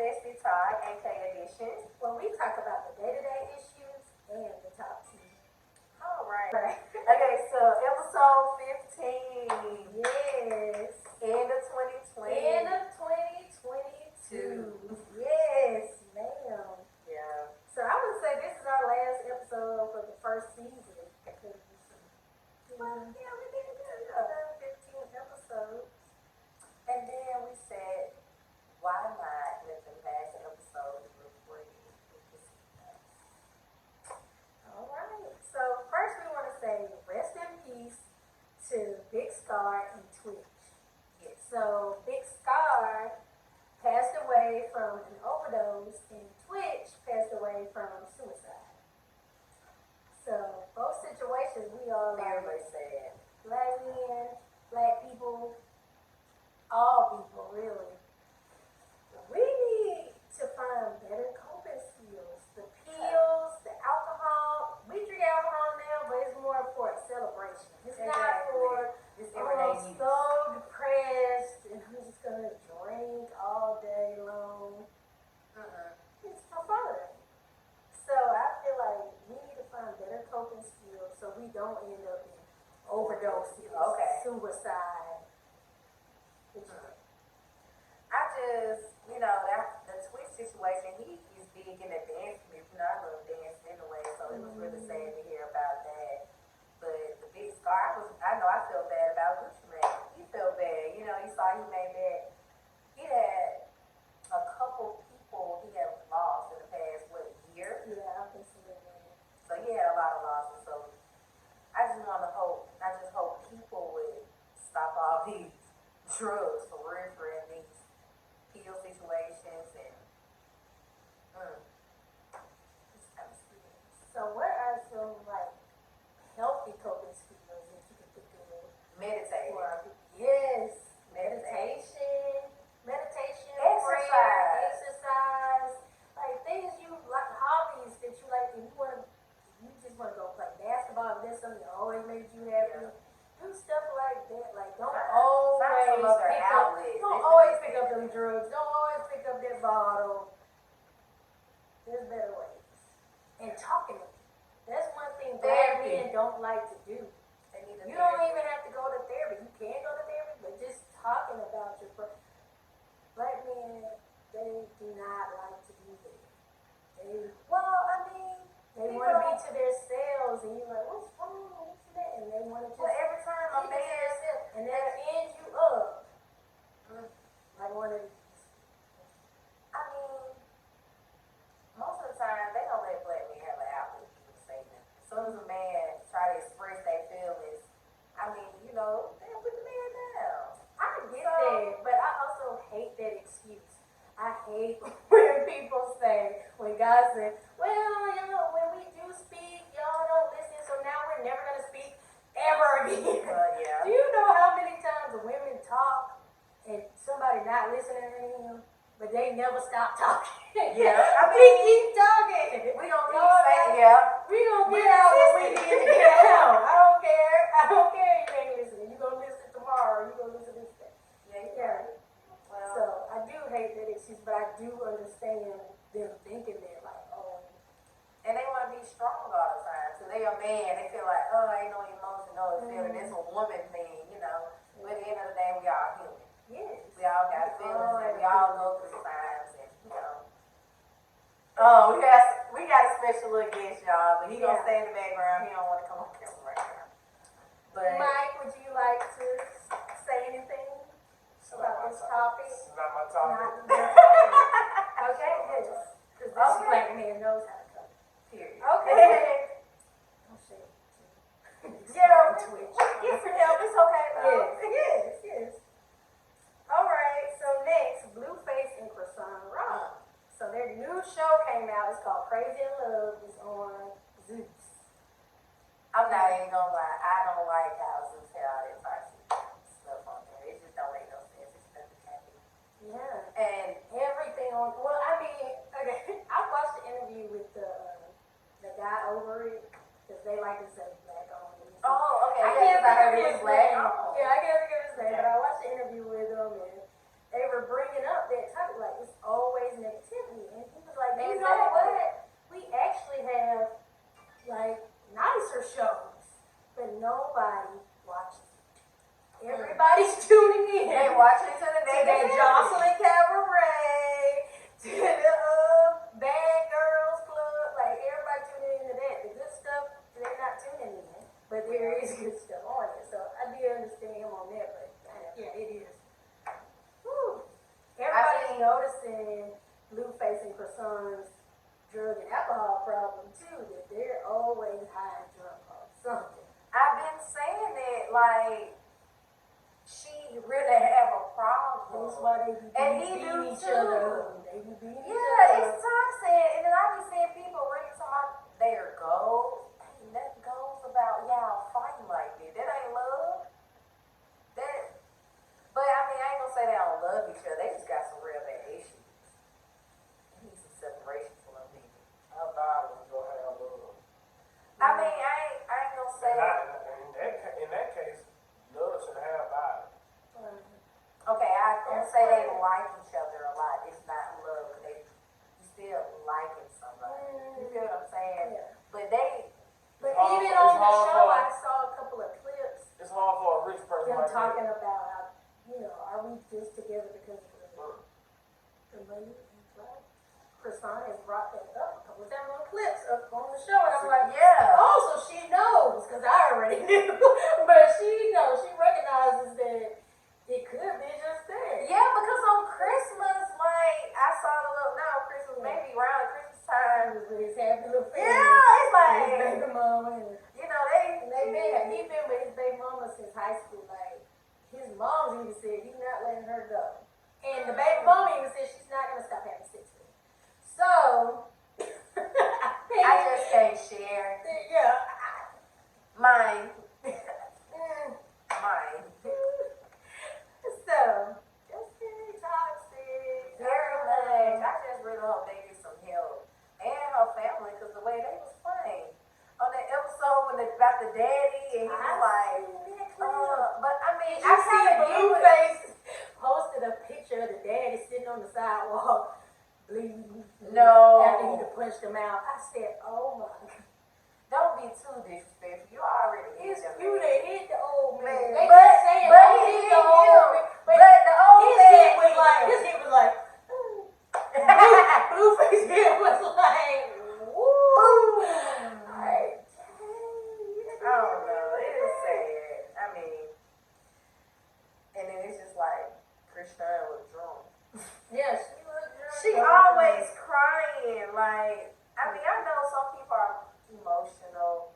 Bestie Talk, AK Edition, where we talk about the day-to-day issues and the top 10. All right. Okay, so episode 15. Yes. End of 2020. End of 2022. Yes, ma'am. Yeah. So I would say this is our last episode for the first season. Well, yeah, we did good. Done 15 episodes. And then we said, why not let the last episode be free? All right. So first we want to say rest in peace to Big Scarr and Twitch. Yes. So Big Scarr passed away from an overdose and Twitch passed away from suicide. So both situations we all Very sad. Black men, black people, all people really. We need to find better coping skills. The pills, the alcohol. We drink alcohol now, but it's more for a celebration. It's not for this everyday I'm use. so depressed and I'm just gonna drink all day long. It's for fun. So I feel like we need to find better coping skills so we don't end up in overdoses, suicide. I just, that the Twitch situation, he is big in the dance community. I love dance anyway, so it was really sad to hear about that. But the Big Scarr, I felt bad about Gucci Mane. He felt bad. He saw he made that. He had a couple people he had lost in the past, year? Yeah, I can see that. So he had a lot of losses. So I just hope people would stop all these drugs for real, these pill situations and it's kind of scary. So what are some healthy coping skills that you can think of? Meditating. Yes. Meditation. Prayer, exercise. Like things you like, hobbies that you like, and you just want to go play basketball, and that's something that always makes you happy. Yeah. Do stuff like that. Like don't Find some other outlets. Don't always pick up them drugs. Don't always pick up that bottle. There's better ways. And talking to people. That's one thing black men don't like to do. You don't even have to go to therapy. You can go to therapy, but just talking about your black men, they do not like to do that. They want to be to themselves, and you're like, what's wrong? What's that? And they want to just every time a man, and that ends you up. Like one of these. Most of the time they don't let black men have an outlet to say that. As soon as a man try to express their feelings, they'll put the man down. I get that, but I also hate that excuse. I hate when people say, when God said, well, when we do speak, y'all don't listen, so now we're never going to speak ever again. Yeah. Do you know how many times women talk and somebody not listening to them, but they never stop talking? Yeah. We keep talking. We don't keep saying, yeah. We gonna get out when we need to get out. I don't care. You ain't listening. You gonna listen tomorrow. You gonna listen this day. Yeah. Well, So I do hate that excuse, but I do understand them thinking that and they want to be strong all the time. So they a man. They feel like, ain't no emotion, no feeling. It's a woman thing, But at the end of the day, we all human. yes. We all got feelings, and we all go through times, and Oh, we got a special little guest, y'all, but he gonna stay in the background. He don't want to come on camera right now. But Mike, would you like to say anything about this topic? It's not my topic. Okay, good. Because this black man knows how to cook. period. Okay. Don't say it. Yeah, Twitch. get some help. It's okay, though. Yes. All right. So next, Blueface and Chrisean. So their new show came out. It's called Crazy in Love. It's on Zeus. I'm not even gonna lie. I don't like how Zeus had all that toxic stuff on there. It just don't make no sense. It's nothing happy. Yeah. And Everything on. Well, okay. I watched the interview with the guy over it because they like to say black on it. okay. I can't think of his his black. name. Oh. Yeah, I can't think of his name. But I watched the interview with him and they were bringing up that topic like it's always negativity. have like nicer shows, but nobody watches it. Everybody's tuning in. They watching to the that Jocelyn Cabaret, to the Bad Girls Club. Like everybody tuning into that. The good stuff, they're not tuning in, but there is good stuff on it. So I do understand him on that, but yeah, it is. Whew. Everybody's noticing Blueface and Chrisean's drug and alcohol problem too, that they're always high and drunk or something. I've been saying that, like, she really have a problem. That's why they be beating each other. They be beating each Yeah, other. it's toxic. And then I be seeing people really talking about their goals. Ain't nothing goes about y'all fighting like this. That ain't love. That, but I mean, I ain't gonna say they don't love each other. They just got some real bad issues. They need some separation from them people. How bad was gonna have love? I mean, I ain't gonna say. In that case, love should have violence. Okay, I don't say they like each other a lot. It's not love. You still liking somebody. You feel what I'm saying? Yeah. But they. But even on the show, I saw a couple of clips. It's hard for a rich person Them like talking that. about how, are we just together because of the money and drugs? Chrisean has brought that up a couple of times on clips up on the show, and I'm like, Yeah. oh, so she knows, because I already knew, but she knows, she recognizes that it could be just that. Yeah, because on Christmas, like, I saw the little, not on Christmas, maybe around Christmas time. With his happy little family. Yeah, it's like, His baby mama. And he been with his baby mama since high school. Like, his mom even said he's not letting her go. And the baby mama even said she's not going to stop having sex with him. So, I just can't share. Yeah. Mine. Mine. So, that's very toxic. Very much. I just really hope they get some help. And her family, because the way they was playing. On that episode when about the daddy, and he was like, but I mean, I see kind of Blueface posted a picture of the daddy sitting on the sidewalk, bleeding. No. After he punched him out. I said, oh my God. Don't be too disrespectful. You already hit him. You done hit the old man. They keep saying, but don't he hit hit the old you. man. But the old his man head was hit like, you. his head was like, Blueface head was like, woo. Like, I don't know. It is sad. I mean, and then it's just like Chrisean was drunk. yeah, she was drunk. She always crying. Like, I mean, I know some people are emotional.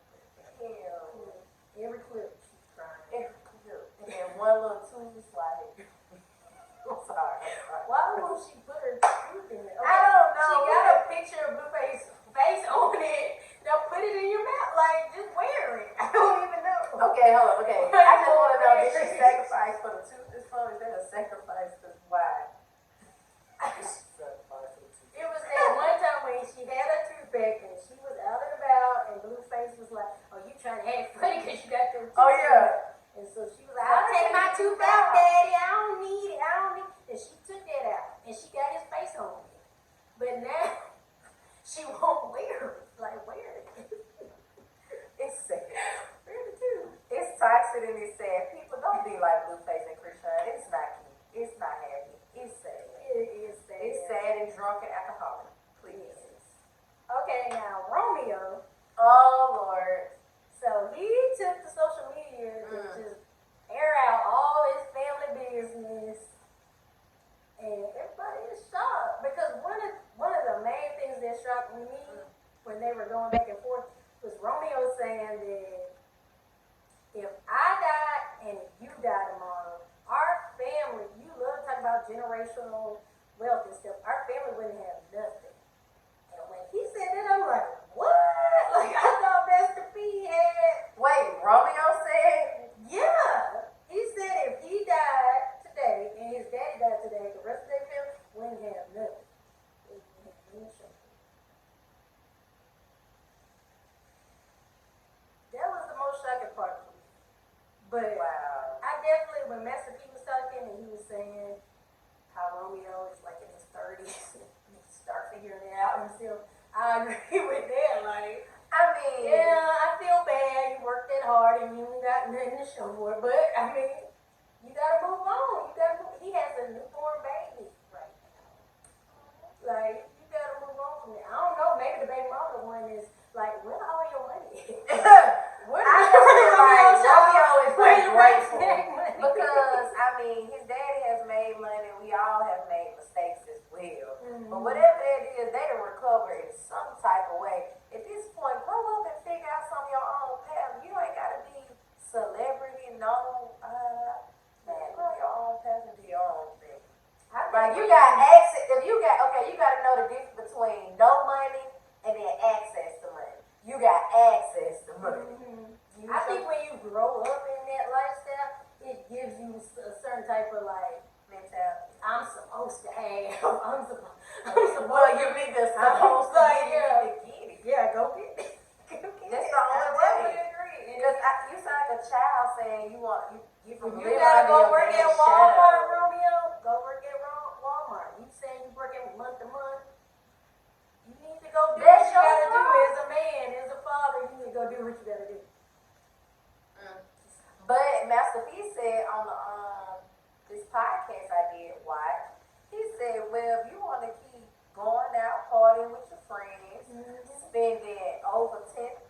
Hell, Every clip she's crying. every clip. And then one little tooth is like, I'm sorry. Why won't she put her tooth in it? I don't know. She got a picture of Blueface's face on it. Now put it in your mouth. Like, just wear it. I don't even know. Okay, hold on. Okay. I just want to know, did she sacrifice for the tooth this phone? Is that a sacrifice? Because why? It was that one time when she had her tooth back and she was out and about and Blueface was like, oh, you trying to act funny because you got your tooth Oh, yeah. And so she was like, I'll take my tooth out, Daddy. I don't need it. And she took that out and she got his face on it. But now she won't wear it. Like, wear it. It's sad. Wear the tooth. It's toxic and it's sad. People don't be like Blueface and Chrisean. It's not cute. It's not happy. It's sad. It is sad. It's sad and drunk and alcoholic. Please. Okay, now Romeo. Oh, Lord. So he took to social media to just air out all his family business. And everybody is shocked because one of the main things that shocked me when they were going back and forth was Romeo saying that if I die and if you die tomorrow, our family, you love talking about generational wealth and stuff, our family wouldn't have nothing. And when he said that, I'm like, what? Like, I thought Bestie P had. Wait, Romeo said? Yeah. He said if he died today and his daddy died today, the rest of their family wouldn't have nothing. They wouldn't have nothing. That was the most shocking part for me. But Wow. I definitely, when Master P was talking and he was saying how Romeo is like in his 30s and he start figuring it out himself, I I agree with that. Like, I mean, yeah, I feel bad. You worked that hard and you ain't got nothing to show for it. But I mean, you gotta move on. He has a newborn baby right now. Like, you gotta move on from it. I don't know. Maybe the baby mama one is like, where all your money? Where I just feel like Romeo is like grateful grateful because I mean his daddy has made money. We all have made mistakes as well. But whatever that is, they can recover in some type of way. At this point, grow up and figure out some of your own path. You ain't gotta be celebrity, known. Man, grow your own path and do your own thing. Like you got access. If you got you gotta know the difference between no money and then access to money. You got access to money. I think when you grow up in that lifestyle, it gives you a certain type of like mentality. I'm supposed to have. I'm supposed. Well, you need to supposed to get it. Yeah, go get it. That's the only way. Because you sound like a child saying you want you from you gotta go work at Walmart, Romeo. Go work at Walmart. You saying you working month to month? You need to go do what you gotta do as a man, as a father. You need to go do what you gotta do. But Master P said on the this podcast I did watch, he said, well, if you want to keep going out partying with your friends, spending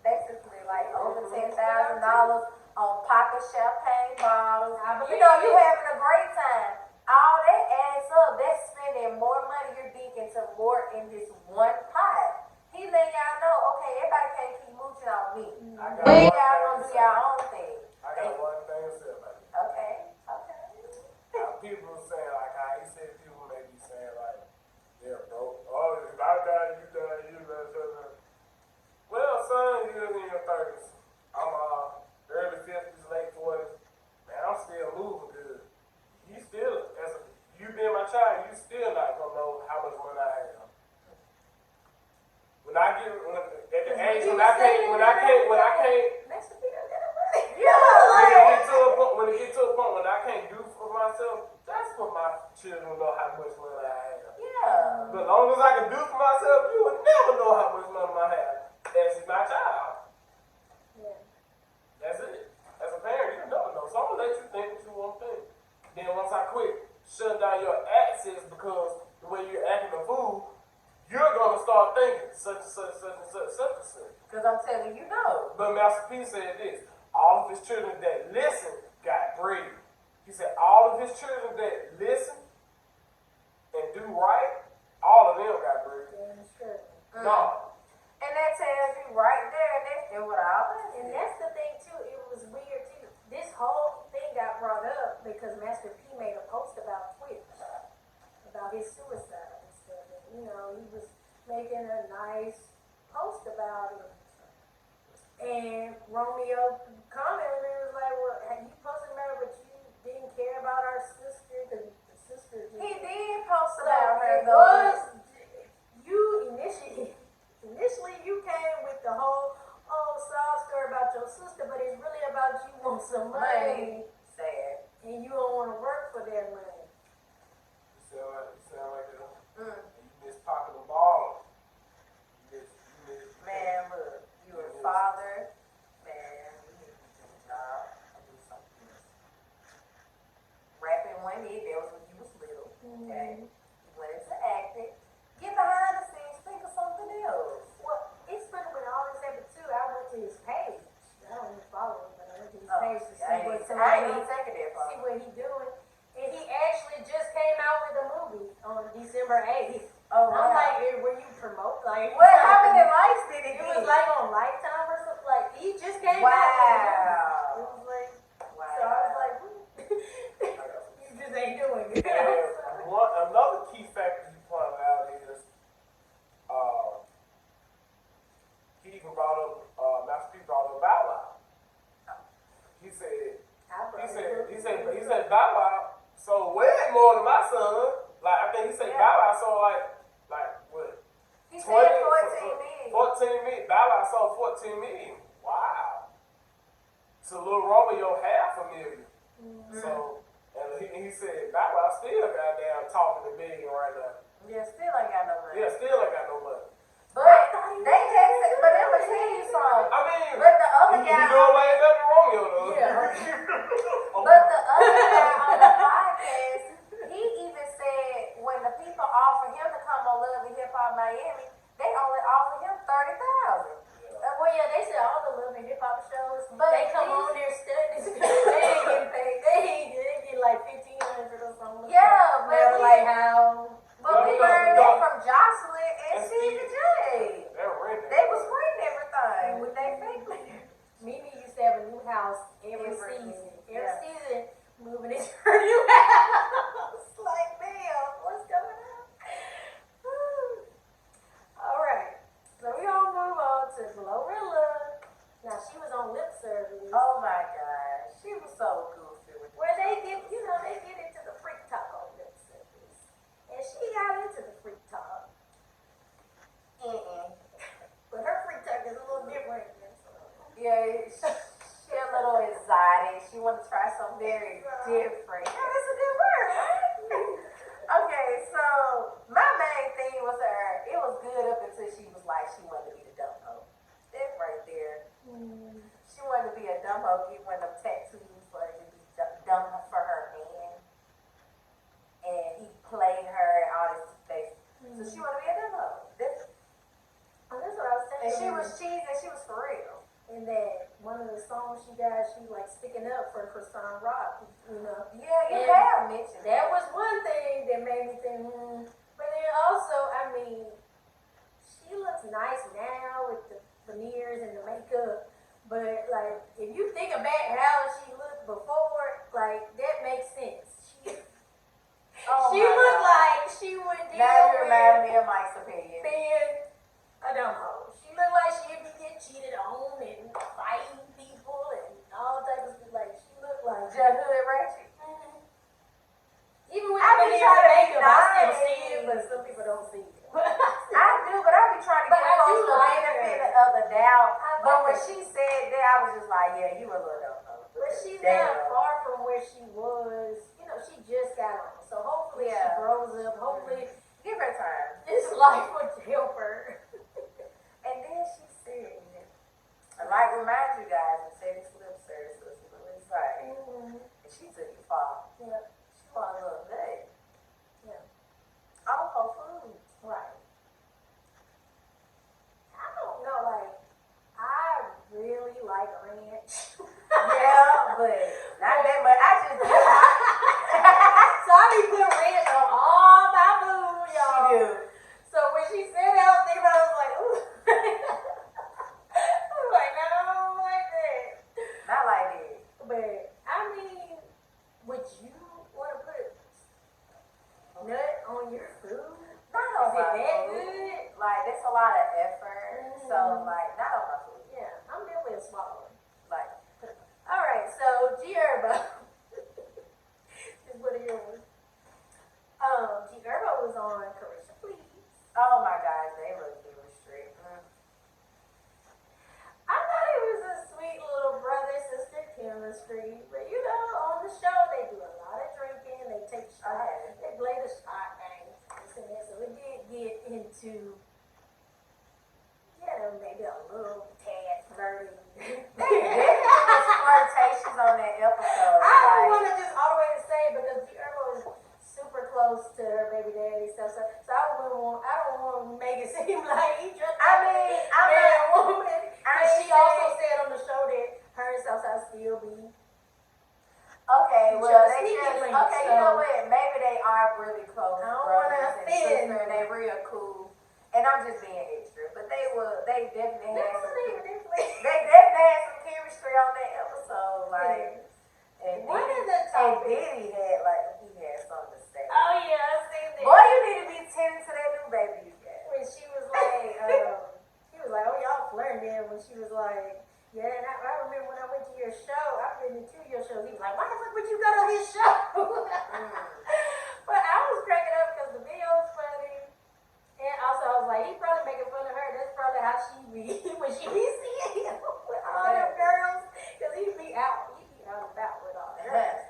basically like over $10,000 on pocket champagne bottles, you know, you having a great time. All that adds up. That's spending more money. You're digging to more in this one pot. He letting y'all know, okay, everybody can't keep mooching on me. Y'all gonna do your own thing. I got one thing to say about it. Okay. People saying like how he said people may be saying like, yeah, bro, oh, if I die, you die, you die. Well, son, you're in your 30s. I'm early 50s, late 40s. Man, I'm still moving good. You still, you being my child, you still not gonna know how much money I have. When I get at the age when I can't. When it get to a point when I can't do for myself, that's when my children will know how much money I have. Yeah. But as long as I can do for myself, you will never know how much money I have. That's my child. Yeah. That's it. As a parent, you never know. So I'm gonna let you think what you want to think. Then once I quit shutting down your access because the way you're acting a fool, you're gonna start thinking such and such. Because I'm telling you, no. But Master P said this. All of his children that listen got bread. He said all of his children that listen and do right, all of them got bread. Yeah, that's true. No. And that tells you right there, and that's what all that And is. that's the thing too, it was weird too. This whole thing got brought up because Master P made a post about Twitch, about his suicide and stuff. And, you know, he was making a nice post about it. And Romeo commented and was like, well, you posted about it, but you didn't care about our sister, because the sister just... He did post about It her, was, you initially you came with the whole, sob story about your sister, but it's really about you want some money. Sad. And you don't want to work for that money. You sound like that. And you miss popping the ball. You miss. Man, look, you a father. Man, you need to do a job and do something else. Rapping one day, that was when you was little. Okay? You went into acting. Get behind the scenes, think of something else. Well, it's funny when all this happened too, I went to his page. I don't even follow him, but I went to his page to see what he doing. And he actually just came out with a movie on December 8th. Oh, wow. I'm like, were you promote? Like, What? How many likes did it It get? was like on Lifetime or something. Like, he just came Wow. out with a movie. It was like, Wow. so I was like, you just ain't doing it. And another key factor he pointed out is he even brought up Master P brought up Bow Wow. He said Bow Wow sold way more than my son. Like I think he said Bow Wow sold like what? He said 14 million. 14 million. Bow Wow sold 14 million. Wow. So Lil Romeo $500,000. So and he said Bow Wow still goddamn talking to million right now. Yeah, still ain't got no money. Yeah, still ain't got no money. But They texted, but it was his song. I mean, But the other he guy, doing way better than Romeo though. Yeah. but the other guy on the podcast, he even said when the people offered him to come on Love and Hip Hop Miami, they only offered him 30,000. Well, yeah, they said all the Love and Hip Hop shows, But they come on there studying. They ain't getting paid. They get like 1,500 or something. Yeah, but Never like how. But we learned that from Jocelyn and Stevie J. They're renting. They was renting everything with their fake liquor. Mimi used to have a new house every season. Every yeah. season, moving into her new house. Like, damn, what's going on? All right. So we gonna move on to Glorilla. Now she was on lip service. Oh my God, she was so goofy with Where they get, they get into the freak talk on lip service. And she got into the freak talk. But her freak talk is a little different. Yeah, she a little exotic. She wanted to try something very different. Yeah, that's a good word, right? Okay, so my main thing was her. It was good up until she was like she wanted to be the dumb hoe. That right there. She wanted to be a dumb hoe, get one of them tattoos for her to be dumb for her man. And he played her and all this face. So she wanted to be a dumb hoe. That's what I was saying. And she was cheesy and she was for real. And that one of the songs she got, she like sticking up for Chrisean Rock, Yeah, you And have mentioned that was one thing that made me think, But then also, I mean, she looks nice now with the veneers and the makeup. But like, if you think about how she looked before, like that makes sense. She looked like she would deal now you with remind me of Mike's opinion. being, I don't know. She looked like she'd be getting cheated on and fighting people and all types of stuff. Like she looked like Just hood ratchet. Even with I the be veneers trying and to be makeup, I still nice. see it, but some people don't see it. I do, but I be trying to But give I do folks the like benefit her. of the doubt. I But like when her. she said that, I was just like, yeah, you a little dumb. But she's Damn. not far from where she was. She just got on. So hopefully she grows up. Hopefully Give her time. this life would help her. And then she said, I might remind you guys, I said this lip service was a little exciting. And she took it far. Yeah. She want a little nut. Yeah. All her food. Right. I don't know, like, I really like ranch. Yeah, but not that much. I just do. So I be putting ranch on all my food, y'all. She do. So when she said that, I was thinking about it, I was like, ooh. I was like, no, I don't like that. Not like that. But, I mean, would you want to put nut on your food? Not on Is it my that food. good? Like, that's a lot of effort. So, like, not on my food. Yeah, I'm definitely a swallower. Like, All right, so Gherbo. This is one of yours. Gherbo was on Caresha Please. oh my gosh, they look chemistry. I thought it was a sweet little brother-sister chemistry, but on the show they do a lot of drinking, they take shots, they play the shot game, so it did get into, maybe a little tad flirty. There was flirtations on that episode. I don't Like, want to just all the way to say because Gherbo is super close to her baby daddy stuff, so I don't want to make it seem like he just man woman. And she also said on the show that her and Southside still be. okay, well, Just they sneaky just, links, okay, you know so- what? Maybe they are really close I don't brothers wanna and offend. sisters, and they real cool. And I'm just being extra, but they definitely had some chemistry. They definitely had some chemistry on that episode, like. And One Diddy, of the topics. Diddy had something to say. Oh yeah, I seen that. Boy, you need to be tending to that new baby you got. When she was like, oh y'all flirting then when she was like, yeah, and I remember when I went to your show, I've been to 2 of your shows. He was like, why the fuck would you go to his show? But I was cracking up because the video was funny. And also I was like, he probably making fun of her. That's probably how she be when she be seeing him with all them girls. Because he be out and about with all the girls.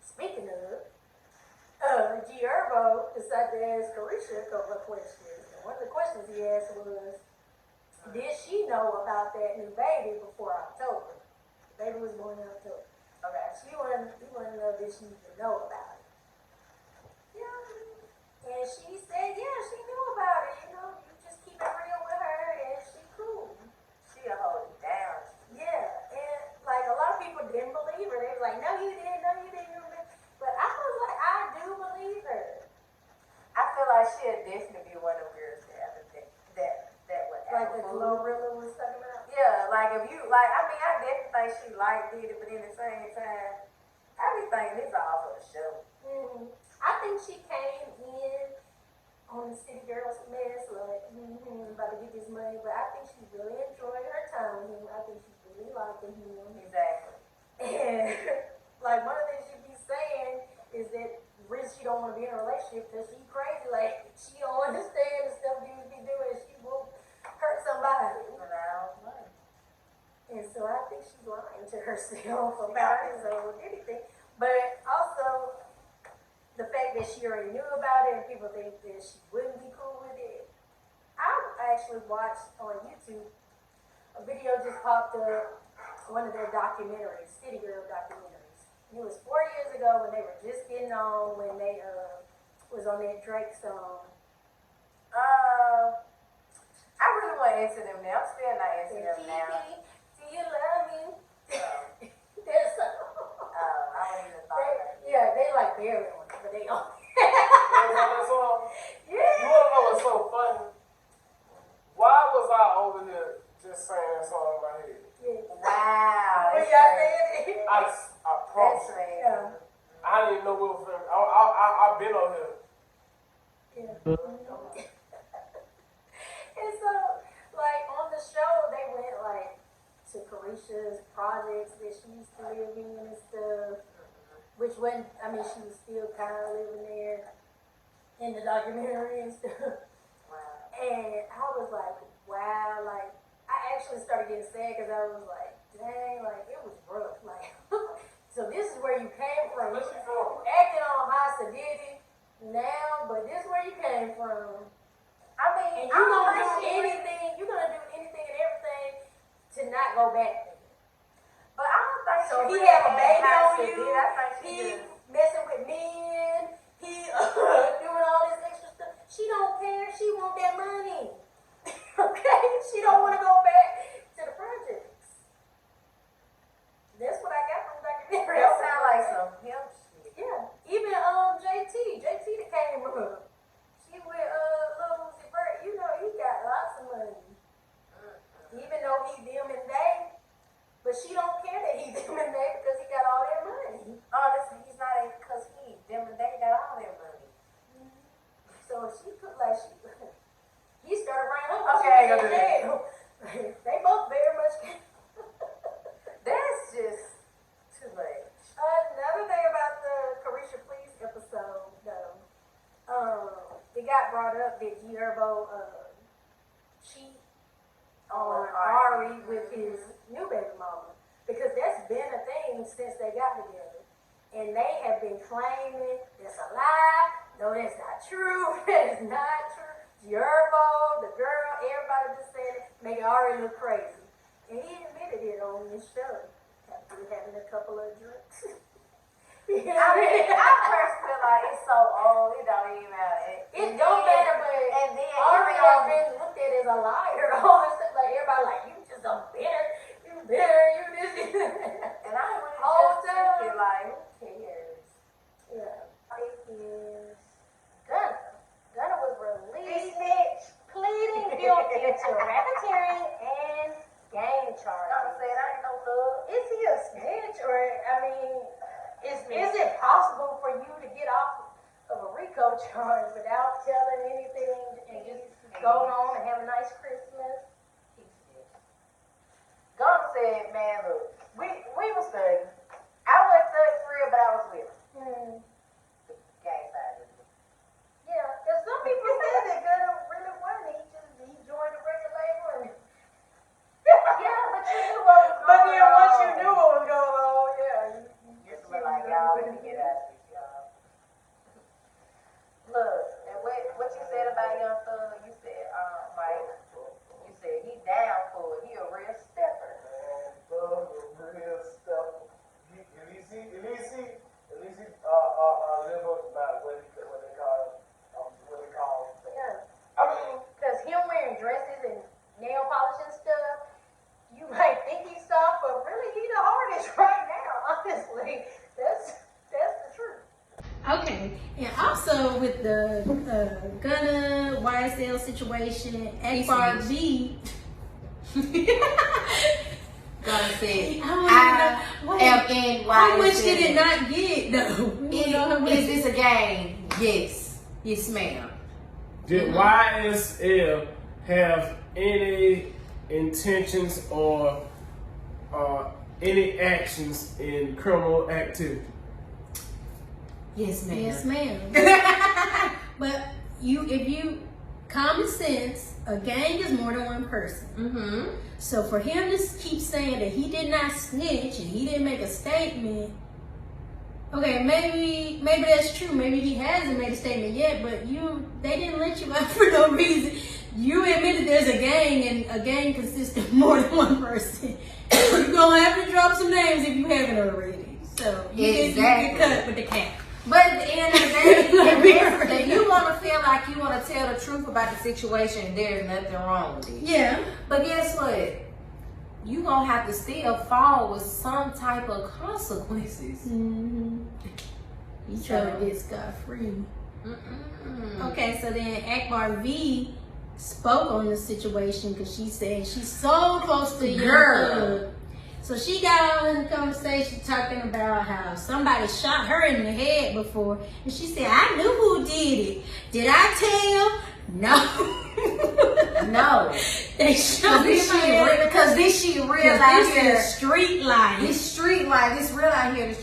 Speaking of, Gherbo decided to ask Caresha a couple of questions. And one of the questions he asked was, Did she know about that new baby before October? The baby was born in October. Okay. He wanted to know, did she even know about it? Yeah. And she said, yeah, she knew about it. You know, you just keep it real with her, and she cool. She'll hold it down. Yeah, and like a lot of people didn't believe her. They was like, no, you didn't, no, you didn't. But I was like, I do believe her. I feel like she'll definitely be one of the girls that would Like the Glorilla was talking about. Yeah, like if you like, I mean, I definitely think she liked Diddy, but in the same time, I be thinking it's all for the show. Mm-hmm. I think she came in on the City Girls mess, like, about to get this money, but I think she really enjoyed her time with him. I think she really liked him. Exactly. And like one of the things she be saying is that really she don't want to be in a relationship because she crazy. Like she don't understand the stuff dudes be doing. She will hurt somebody. And so I think she's lying to herself about his own anything. But also the fact that she already knew about it and people think that she wouldn't be cool with it. I actually watched on YouTube a video just popped up, one of their documentaries, City Girl documentaries. And it was 4 years ago when they were just getting on, when they was on that Drake song. I really want to answer them now. I'm still not answering them now. Do you love me? That song. I wouldn't even thought about it. Yeah, they like bury on it, but they don't. You wanna know what's so funny? Why was I over here just saying that song in my head? Wow. When y'all said it. I promise. Yeah. I didn't even know we were filming. I've been on here. Yeah. And so, like, on the show, they went, like, to Caresha's projects that she used to live in and stuff, which wasn't, I mean, she was still kind of living there in the documentary and stuff. Wow. And I was like, wow, like, I actually started getting sad because I was like, dang, like, it was rough. Like, so this is where you came from. You acting on high Diddy now, but this is where you came from. I mean, And you're gonna do anything, you're gonna do anything and everything to not go back there. but I don't think So she he really have a baby had on to you, do that. I think he she just, messing with men, he doing all this extra stuff. She don't care, she want that money. Okay? She don't want to go back to the projects. That's what I got from the documentary. that sound like some him shit. Yeah. Even JT that came up. She with Lil Uzi Vert, you know, he got lots of money. Even though he them and they, but she don't care that he them and they because he got all their money. Honestly, he's not because he them and they got all their money. So she could like he started running up. Okay, I ain't gonna do jail. They both very much. That's just too much. Another thing about the Caresha Please episode, though, it got brought up that Gherbo cheat on Ari with his new baby mama, because that's been a thing since they got together, and they have been claiming that's a lie. No, that's not true. That is not true. Gherbo, the girl, everybody just said it, make Ari look crazy, and he admitted it on this show. After having a couple of drinks. I mean, I first feel like it's so old, it don't even matter. It don't matter, but and then Ari has been looked at as a liar. All this stuff, like everybody, like you just a bitter, you this. And I wouldn't All just time. think it like, who cares? Yeah, it is Gunna. Gunna was released, pleading guilty to racketeering and gang charges. I'm saying I ain't no love. Is he a snitch, or I mean, is it possible for you to get off of a RICO charge without telling anything and just go on and have a nice Christmas? Gunna said, man, look, we was studying. I wasn't studying for real, but I was with him. The gang side of it. Yeah, because some people said that Gunna really wasn't. He joined the record label and. Yeah, but you knew what was going on. But then once you knew what was going on, yeah. Just look like y'all need to get out of this, y'all. Look, and what you said about Young Thug, you said, Mike, you said he down. live up to what they call. Yeah. I mean, because him wearing dresses and nail polish and stuff, you might think he's soft, but really he the hardest right now, honestly. That's the truth. Okay, and also with the Gunna YSL situation, Akbar V. Gunna said, I am in YSL. How much did it not get though? Is this a game? Yes. Yes, ma'am. Did YSL have any intentions or any actions in criminal activity? Yes, ma'am. Yes, ma'am. But if you common sense, a gang is more than one person. Mm-hmm. So for him to keep saying that he did not snitch and he didn't make a statement, okay, maybe that's true. Maybe he hasn't made a statement yet, but they didn't let you out for no reason. You admitted there's a gang, and a gang consists of more than one person. You're gonna have to drop some names if you haven't already. So you get cut with the cap. But at the end of the day, if you want to feel like you want to tell the truth about the situation, there's nothing wrong with it. Yeah. But guess what? You gonna have to still fall with some type of consequences. Mm-hmm. You trying to get scot-free. Okay, so then Akbar V spoke on the situation because she said she's so close to your girl. So she got on in the conversation talking about how somebody shot her in the head before. And she said, I knew who did it. Did I tell? No. No. They shot me because this shit real out here. This is street life. This street life. This real out here.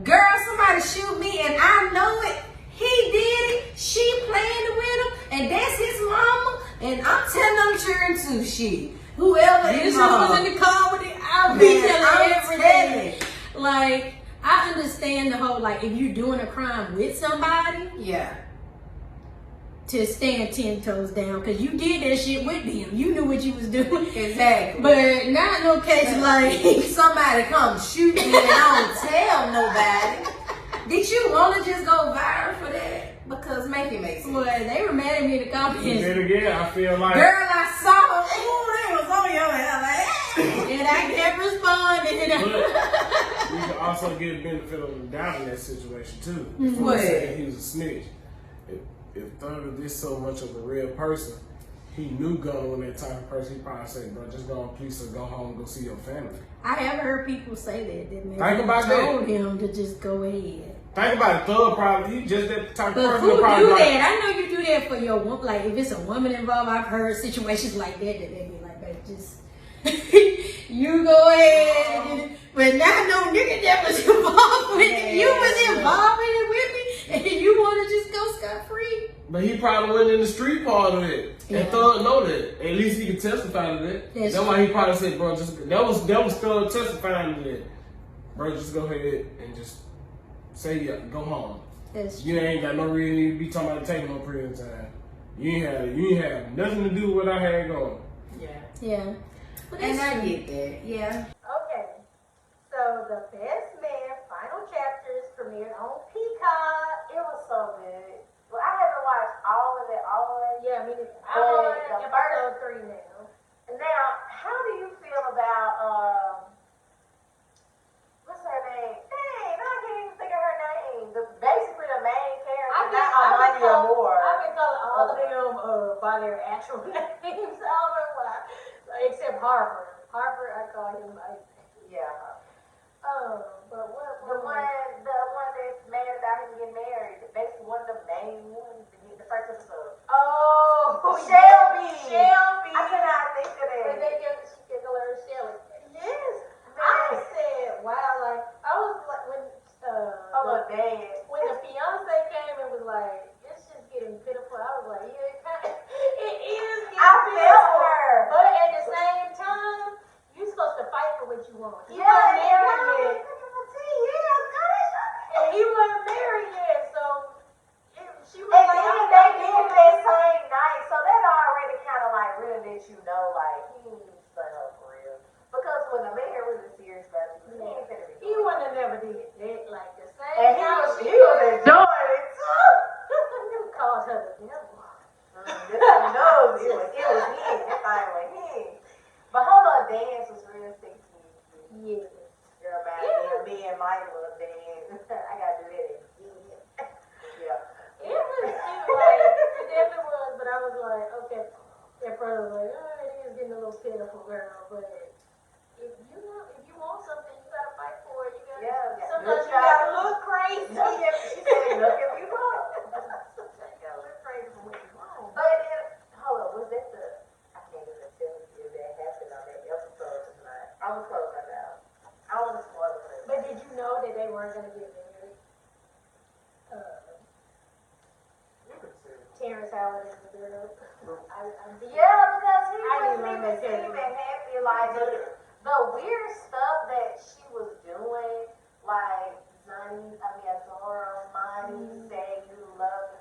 Girl, somebody shoot me and I know it. He did it. She playing with him. And that's his mama. And I'm telling them cheering too. Shit. Whoever is was in the car with it, I'll be telling everything. Like, I understand the whole, like, if you're doing a crime with somebody, yeah, to stand 10 toes down, because you did that shit with them. You knew what you was doing. Exactly. But not no case like somebody come shoot me and I don't tell nobody. Did you want to just go viral for that? Because make it make sense. Well, they were mad at me in the comments. Then again, I feel like, girl, I saw them. Ooh, they was on your head like, and I kept responding. but you can also get a benefit of the doubt in that situation too. Before saying he was a snitch. If Thug is so much of a real person, he knew Gunna was that type of person. He probably said, "Bro, just go on, please, go home, go see your family." I have heard people say that. Think about told him to just go ahead. Think about it, Thug probably, he just that type of but person. Who do probably that? I know you do that for your woman. Like, if it's a woman involved, I've heard situations like that they be like, baby, just, you go ahead. But not no nigga that was involved with it. You was involved in it with me, and you want to just go scot-free. But he probably wasn't in the street part of it. Yeah. And Thug know that. At least he can testify to that. That's why he probably said, bro, just that was Thug testifying to that. Bro, just go ahead and just say go home. You ain't got no reason to be talking about taking no prison time. You ain't have nothing to do with what I had going. Yeah. And I get that. Yeah. Okay. So the Best Man final chapters premiered on Peacock. It was so good. Well, I haven't watched all of it. Yeah, me neither. I'm on episode 3 now. Now, how do you feel about what's her name? Dang, I can't even think of her name. Basically the main character, not Amani Amore. I've been calling all of them by their actual names. I don't know why. Except Harper. Harper, I call him like. Yeah. But what? The one that's mad about him getting married. Basically one of the main ones. The first episode. Oh, Shelby. Shelby. I cannot think of it. But they get her Shelby. Yes. I said, wow, like I was like when when the fiance came and was like, it's just getting pitiful. I was like, yeah, it is getting pitiful. Her. But at the same time, you're supposed to fight for what you want. He Yeah, wasn't married yet. And he wasn't married yet, so she was and like, then they did that same night, so that already kind of like really let you know, like, he ain't stuck up for real. Because when the man really serious about it, he ain't finna be. he wouldn't have never did that, like the same. And he was enjoying it. sort of like, oh, it is getting a little pitiful, girl. But if you want something, you gotta fight for it. You gotta. Sometimes you gotta look crazy. She said, look if you want. Sometimes you gotta look crazy for what you want. But then, hold on, was that I can't even tell you if that happened on that episode tonight. I was close my mouth. I want to spoil it. But did you know that they weren't gonna get married? Terrence Howard and the girl. Yeah, because he I wasn't didn't even know happy. Like, the weird stuff that she was doing, like, Azora, Money, saying you love